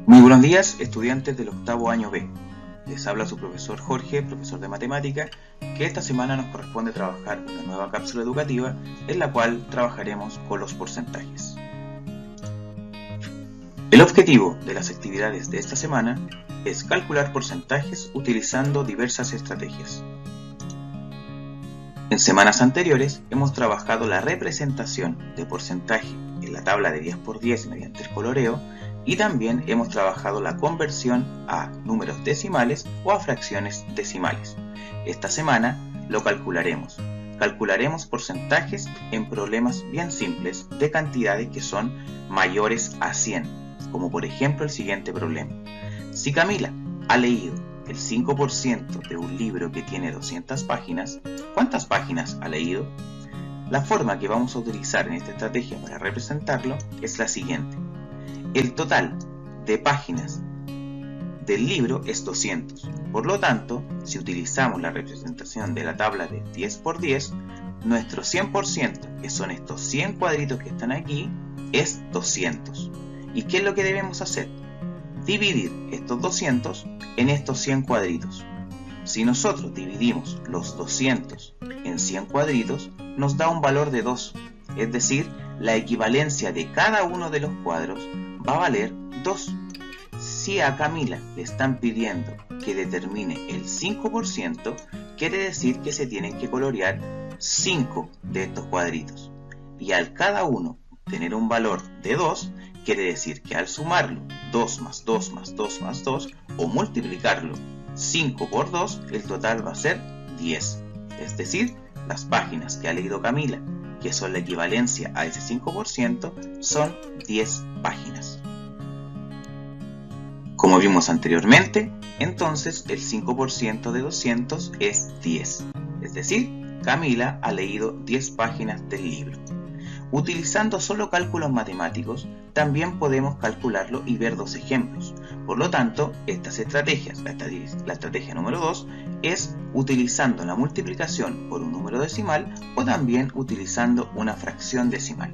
Muy buenos días, estudiantes del octavo año B. Les habla su profesor Jorge, profesor de matemática, que esta semana nos corresponde trabajar una nueva cápsula educativa en la cual trabajaremos con los porcentajes. El objetivo de las actividades de esta semana es calcular porcentajes utilizando diversas estrategias. En semanas anteriores hemos trabajado la representación de porcentaje en la tabla de 10 por 10 mediante el coloreo y también hemos trabajado la conversión a números decimales o a fracciones decimales. Esta semana lo calcularemos. Calcularemos porcentajes en problemas bien simples de cantidades que son mayores a 100, como por ejemplo el siguiente problema. Si Camila ha leído el 5% de un libro que tiene 200 páginas, ¿cuántas páginas ha leído? La forma que vamos a utilizar en esta estrategia para representarlo es la siguiente. El total de páginas del libro es 200. Por lo tanto, si utilizamos la representación de la tabla de 10 por 10, nuestro 100%, que son estos 100 cuadritos que están aquí, es 200. ¿Y qué es lo que debemos hacer? Dividir estos 200 en estos 100 cuadritos. Si nosotros dividimos los 200 en 100 cuadritos, nos da un valor de 2, es decir, la equivalencia de cada uno de los cuadros va a valer 2. Si a Camila le están pidiendo que determine el 5%, quiere decir que se tienen que colorear 5 de estos cuadritos. Y al cada uno tener un valor de 2, quiere decir que al sumarlo 2 más 2 más 2 más 2 o multiplicarlo 5 por 2, el total va a ser 10. Es decir, las páginas que ha leído Camila, que son la equivalencia a ese 5%, son 10 páginas. Como vimos anteriormente, entonces el 5% de 200 es 10. Es decir, Camila ha leído 10 páginas del libro. Utilizando solo cálculos matemáticos, también podemos calcularlo y ver dos ejemplos. Por lo tanto, estas estrategias, la estrategia número 2, es utilizando la multiplicación por un número decimal o también utilizando una fracción decimal.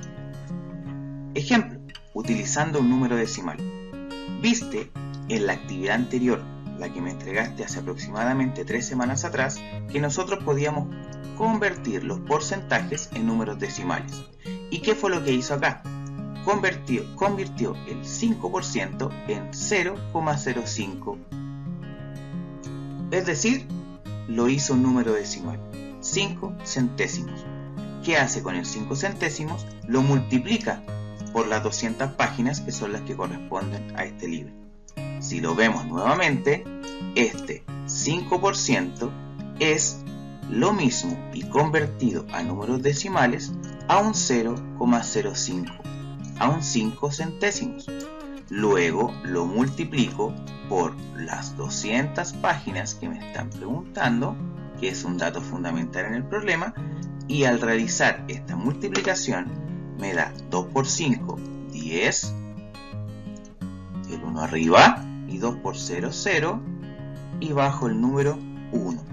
Ejemplo, utilizando un número decimal. Viste en la actividad anterior, la que me entregaste hace aproximadamente 3 semanas atrás, que nosotros podíamos convertir los porcentajes en números decimales. ¿Y qué fue lo que hizo acá? Convirtió el 5% en 0,05. Es decir, lo hizo un número decimal, 5 centésimos. ¿Qué hace con el 5 centésimos? Lo multiplica por las 200 páginas que son las que corresponden a este libro. Si lo vemos nuevamente, este 5% es lo mismo y convertido a números decimales a un 0,05, a un 5 centésimos. Luego lo multiplico por las 200 páginas que me están preguntando, que es un dato fundamental en el problema, y al realizar esta multiplicación me da 2 por 5, 10, el 1 arriba, y 2 por 0, 0, y bajo el número 1.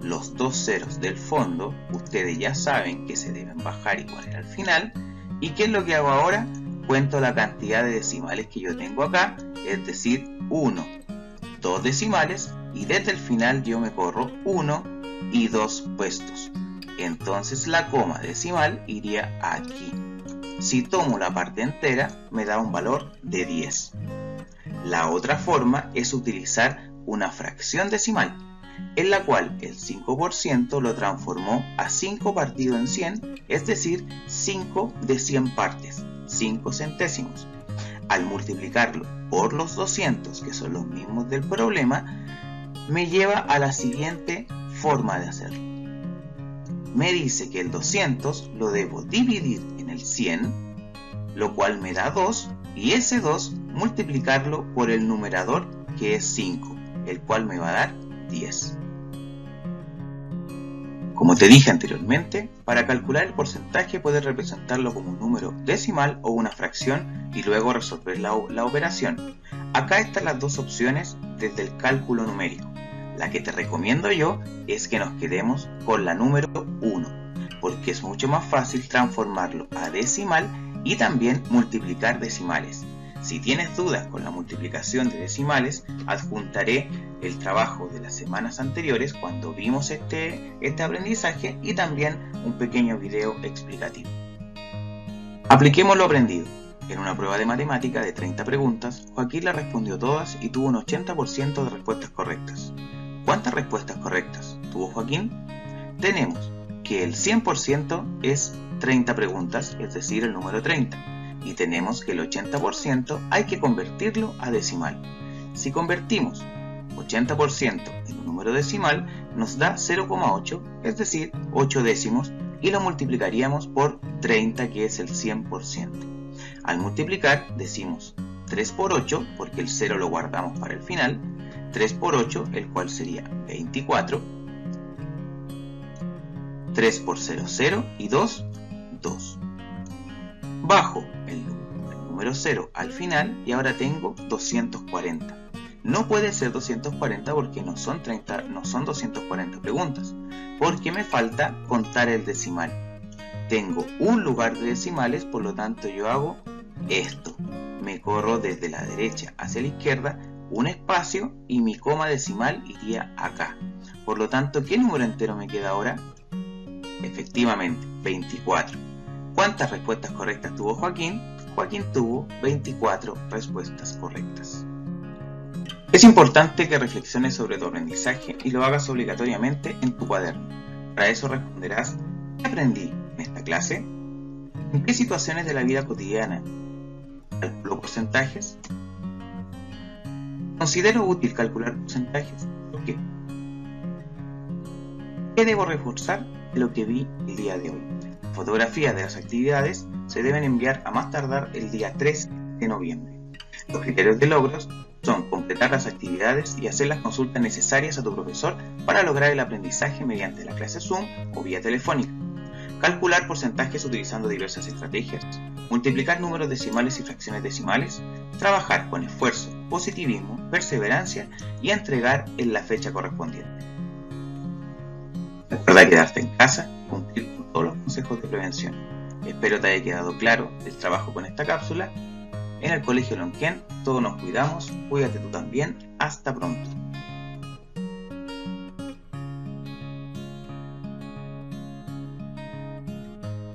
Los dos ceros del fondo, ustedes ya saben que se deben bajar y poner al final. ¿Y qué es lo que hago ahora? Cuento la cantidad de decimales que yo tengo acá, es decir, 1, 2 decimales, y desde el final yo me corro 1 y 2 puestos. Entonces la coma decimal iría aquí. Si tomo la parte entera, me da un valor de 10. La otra forma es utilizar una fracción decimal, en la cual el 5% lo transformó a 5 partido en 100, es decir, 5 de 100 partes, 5 centésimos. Al multiplicarlo por los 200, que son los mismos del problema, me lleva a la siguiente forma de hacerlo. Me dice que el 200 lo debo dividir en el 100, lo cual me da 2, y ese 2 multiplicarlo por el numerador, que es 5, el cual me va a dar 10. Como te dije anteriormente, para calcular el porcentaje puedes representarlo como un número decimal o una fracción y luego resolver la operación. Acá están las dos opciones desde el cálculo numérico. La que te recomiendo yo es que nos quedemos con la número 1, porque es mucho más fácil transformarlo a decimal y también multiplicar decimales. Si tienes dudas con la multiplicación de decimales, adjuntaré el trabajo de las semanas anteriores cuando vimos este aprendizaje y también un pequeño video explicativo. Apliquemos lo aprendido. En una prueba de matemática de 30 preguntas, Joaquín las respondió todas y tuvo un 80% de respuestas correctas. ¿Cuántas respuestas correctas tuvo Joaquín? Tenemos que el 100% es 30 preguntas, es decir, el número 30. Y tenemos que el 80% hay que convertirlo a decimal. Si convertimos 80% en un número decimal, nos da 0,8, es decir, 8 décimos, y lo multiplicaríamos por 30, que es el 100%. Al multiplicar, decimos 3 por 8, porque el 0 lo guardamos para el final, 3 por 8, el cual sería 24, 3 por 0, 0, y 2, 2. Bajo el número 0 al final y ahora tengo 240. No puede ser 240 porque no son 240 preguntas, porque me falta contar el decimal. Tengo un lugar de decimales, por lo tanto yo hago esto. Me corro desde la derecha hacia la izquierda un espacio y mi coma decimal iría acá. Por lo tanto, ¿qué número entero me queda ahora? Efectivamente, 24. ¿Cuántas respuestas correctas tuvo Joaquín? Joaquín tuvo 24 respuestas correctas. Es importante que reflexiones sobre tu aprendizaje y lo hagas obligatoriamente en tu cuaderno. Para eso responderás: ¿qué aprendí en esta clase? ¿En qué situaciones de la vida cotidiana calculo porcentajes? ¿Considero útil calcular porcentajes? ¿Por qué? ¿Qué debo reforzar de lo que vi el día de hoy? Fotografías de las actividades se deben enviar a más tardar el día 3 de noviembre. Los criterios de logros son completar las actividades y hacer las consultas necesarias a tu profesor para lograr el aprendizaje mediante la clase Zoom o vía telefónica. Calcular porcentajes utilizando diversas estrategias. Multiplicar números decimales y fracciones decimales. Trabajar con esfuerzo, positivismo, perseverancia y entregar en la fecha correspondiente. Recuerda quedarte en casa y cumplir con todos los consejos de prevención. Espero te haya quedado claro el trabajo con esta cápsula. En el Colegio Lonquén todos nos cuidamos, cuídate tú también, hasta pronto.